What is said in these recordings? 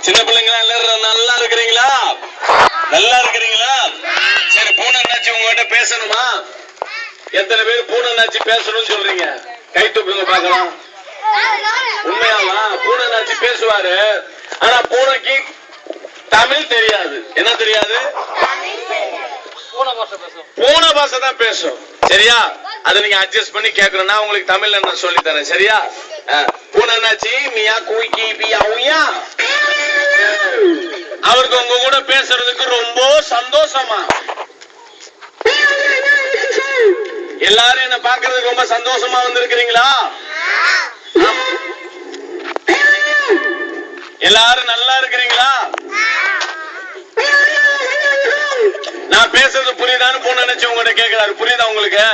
சின்ன பிள்ளைங்களா எல்லாரும் நல்லா இருக்கிறீங்களா? நல்லா இருக்கிறீங்களா? சரி, பூனண்ணாச்சி உங்ககிட்ட பேசணுமா? எத்தனை பேர் பூனண்ணாச்சி பேசணும்னு சொல்றீங்க? கை தூக்குங்க பார்க்கலாம். உண்மையாவா? பூனண்ணாச்சி பேசுவாரு. ஆனா பூனைக்கு தமிழ் தெரியாது. என்ன தெரியாது? பூனை பாஷை தான் பேசும். சரியா? அதை நீங்க அட்ஜஸ்ட் பண்ணி கேட்கணும்னா உங்களுக்கு தமிழ்ல நான் சொல்லி தரேன். சரியா? பூனண்ணாச்சி மியா கூக்கி பியா அவருக்கு உங்க கூட பேசுறதுக்கு ரொம்ப சந்தோஷமா. எல்லாரும் என்ன பாக்குறதுக்கு ரொம்ப சந்தோஷமா வந்திருக்கிறீங்களா? எல்லாரும் நல்லா இருக்கிறீங்களா? நான் பேசுறது புரியுதான்னு பூனண்ணாச்சி உங்ககிட்ட கேட்கிறாரு. புரியுதா உங்களுக்கு?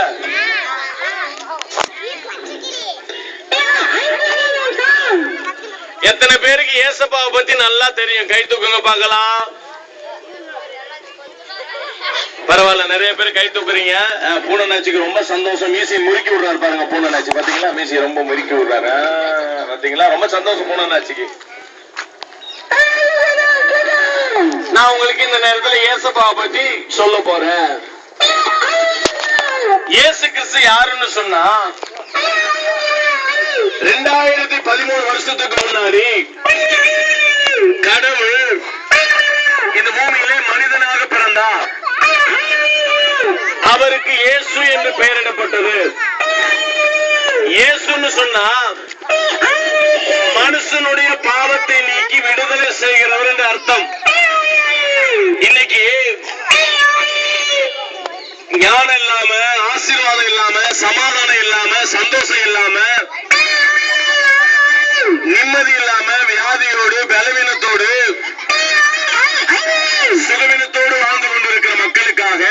எத்தனை பேருக்கு ஏசப்பாவை பத்தி நல்லா தெரியும்? கை தூக்குங்க பார்க்கலாம். பரவாயில்ல, நிறைய பேர் கை தூக்குறீங்க. பூனண்ணாச்சிக்கு ரொம்ப சந்தோஷம். மீசி முறுக்கி விடுறாரு பாருங்க. பூனண்ணாச்சி பாத்தீங்களா? மீசி ரொம்ப முறுக்கி விடுறாரு. பாத்தீங்களா? ரொம்ப சந்தோஷம் பூனண்ணாச்சிக்கு. நான் உங்களுக்கு இந்த நேரத்தில் ஏசப்பாவை பத்தி சொல்ல போறேன். இயேசு கிறிஸ்து யாருன்னு சொன்னா 2013 வருஷத்துக்கு முன்னாடி கடவுள் இந்த பூமியிலே மனிதனாக பிறந்தார். அவருக்கு இயேசு என்று பெயரிடப்பட்டது. இயேசுன்னு சொன்னா மனுஷனுடைய பாவத்தை நீக்கி விடுதலை செய்கிறவர் என்று அர்த்தம். இன்னைக்கு ஞானம் இல்லாம, ஆசீர்வாதம் இல்லாம, சமாதானம் இல்லாம, சந்தோஷம் இல்லாம, நிம்மதி இல்லாம, வியாதியோடு, பலவீனத்தோடு, சுகவீனத்தோடு வாழ்ந்து கொண்டிருக்கிற மக்களுக்காக,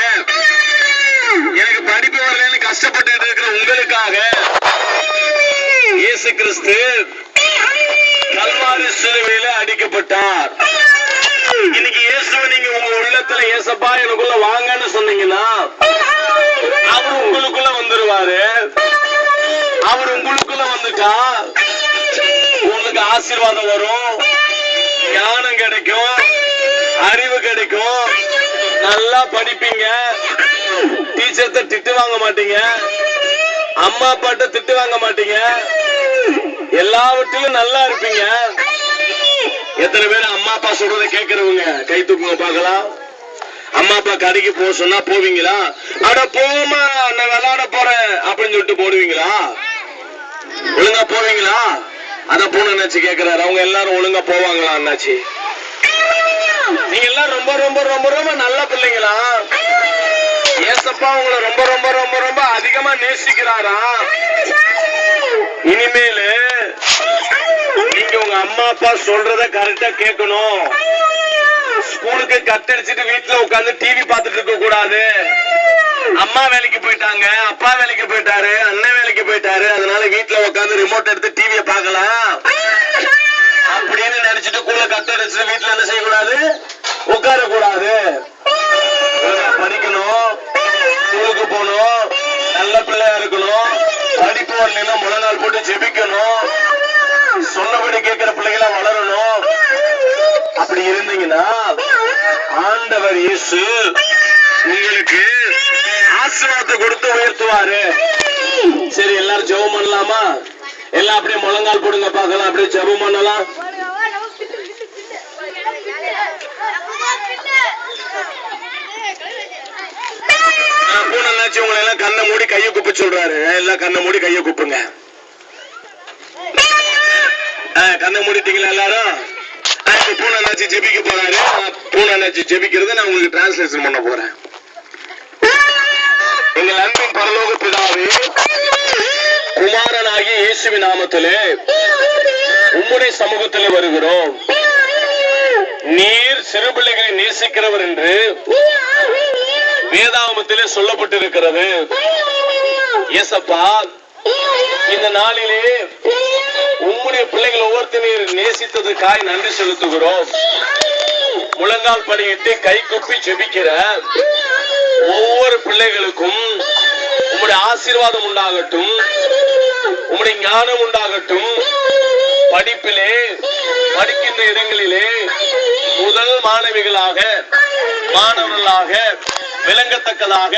எனக்கு படிப்பு வரலன்னு கஷ்டப்பட்டு இருக்கிற உங்களுக்காக இயேசு கிறிஸ்து கல்வாரி சிலுவையில அடிக்கப்பட்டார். இன்னைக்கு இயேசுவை நீங்க உங்க உள்ளத்துல ஏசப்பா எனக்குள்ள வாங்கன்னு சொன்னீங்கன்னா அவர் உங்களுக்குள்ள வந்துருவாரு. அவர் உங்களுக்குள்ள வந்துட்டா உங்களுக்கு ஆசீர்வாதம் வரும், ஞானம் கிடைக்கும், அறிவு கிடைக்கும், நல்லா படிப்பீங்க, டீச்சர்ட்ட திட்டு வாங்க மாட்டீங்க, அம்மா அப்பாட்ட திட்டு வாங்க மாட்டீங்க, எல்லாவற்றிலும் நல்லா இருப்பீங்க. எத்தனை பேர் அம்மா அப்பா சொல்றதை கேட்கிறவங்க கை தூக்குங்க பார்க்கலாம். அம்மா அப்பா கடைக்கு போக சொன்னா போவீங்களா? அட போமா, நான் விளையாட போறேன் அப்படின்னு சொல்லிட்டு போடுவீங்களா? ஒழுங்கா போவீங்களா? அதான் பூனண்ணாச்சி கேட்கிறாரு. அவங்க எல்லாரும் ஒழுங்கா போவாங்களா அண்ணாச்சி? நீங்க எல்லாம் ரொம்ப ரொம்ப ரொம்ப ரொம்ப நல்ல பிள்ளைங்களா? ஏசப்பா உங்களை ரொம்ப ரொம்ப ரொம்ப ரொம்ப அதிகமா நேசிக்கிறாரா? இனிமேலு நீங்க உங்க அம்மா அப்பா சொல்றத கரெக்டா கேட்கணும். ஸ்கூலுக்கு கட் அடிச்சுட்டு வீட்டுல உட்கார்ந்து டிவி பார்த்துட்டு இருக்க கூடாது. அம்மா வேலைக்கு போயிட்டாங்க, அப்பா வேலைக்கு போயிட்டாரு, அண்ணன் வேலைக்கு போயிட்டாரு, அதனால வீட்டுல உட்கார்ந்து ரிமோட் எடுத்து டிவியை பார்க்கலாம் அப்படின்னு நினைச்சிட்டு கூட கட் அடிச்சுட்டு வீட்டுல என்ன செய்யக்கூடாது? உட்கார கூடாது. படிக்கணும், ஸ்கூலுக்கு போகணும், நல்ல பிள்ளையா இருக்கணும், படிப்பு வரலைன்னா முழங்கால் போட்டு ஜெபிக்கணும், சொன்னபடி கேட்கிற பிள்ளைகளா வளரணும். அப்படி இருந்தீங்கன்னா ஆண்டவர் இயேசு உங்களுக்கு ஆசீர்வாதத்தை கொடுத்து உயர்த்துவாரு. சரி, எல்லாரும் ஜெபம் பண்ணலாமா? எல்லாம் அப்படியே முழங்கால் போடுங்க பார்க்கலாம். அப்படியே ஜெபம் பண்ணலாம். பூனண்ணாச்சி உங்களை எல்லாம் கண்ணை மூடி கையை குப்ப சொல்றாரு. எல்லாம் கண்ணை மூடி கையை குப்புங்க. கண்ணை மூடிட்டீங்களா எல்லாரும்? பூனண்ணாச்சி ஜெபிக்க போறாரு. பூனண்ணாச்சி ஜெபிக்கிறத நான் உங்களுக்கு டிரான்ஸ்லேஷன் பண்ண போறேன். எங்கள் அன்பின் பரலோக பிதாவே, குமாரனாகிய இயேசுவின் நாமத்திலே உம்முடைய சமூகத்திலே வருகிறோம். நீர் சிறு பிள்ளைகளை நேசிக்கிறவர் என்று வேதாகமத்திலே சொல்லப்பட்டிருக்கிறது. ஏசப்பா இந்த நாளிலே உம்முடைய பிள்ளைகள் ஒவ்வொருத்தரையும் நேசித்ததுக்காய் நன்றி செலுத்துகிறோம். முழங்கால் படியிட்டு கை குப்பி ஜெபிக்கிற ஒவ்வொரு பிள்ளைகளுக்கும் உம்முடைய ஆசீர்வாதம் உண்டாகட்டும், உம்முடைய ஞானம் உண்டாகட்டும். படிப்பிலே படிக்கின்ற இடங்களிலே முதல் மாணவிகளாக மாணவர்களாக விளங்கத்தக்கதாக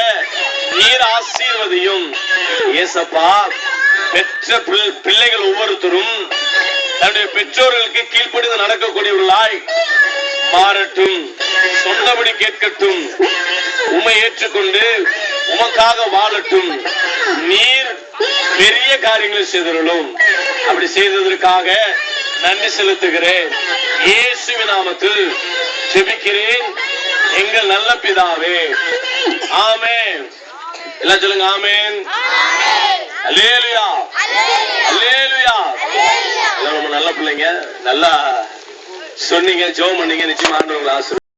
நீர் ஆசீர்வதியும். ஏசப்பா பெற்ற பிள்ளைகள் ஒவ்வொருத்தரும் தன்னுடைய பெற்றோர்களுக்கு கீழ்ப்படிந்து நடக்கக்கூடியவர்களாய் மாறட்டும், சொன்னபடி கேட்கட்டும், உம்மை ஏற்றுக்கொண்டு உமக்காக வாழட்டும். நீர் பெரிய காரியங்களை செய்தருளும். அப்படி செய்ததற்காக நன்றி செலுத்துகிறேன். இயேசுவின் நாமத்தில் ஜெபிக்கிறேன் எங்கள் நல்ல பிதாவே, ஆமென். எல்லாம் சொல்லுங்க ஆமென். அல்லேலூயா, அல்லேலூயா. எல்லாம் ரொம்ப நல்ல பிள்ளைங்க, நல்லா சொன்னீங்க, ஜெபம் பண்ணீங்க. நிச்சயமா ஆண்டவர் உங்களை ஆசீர்வதிப்பார்.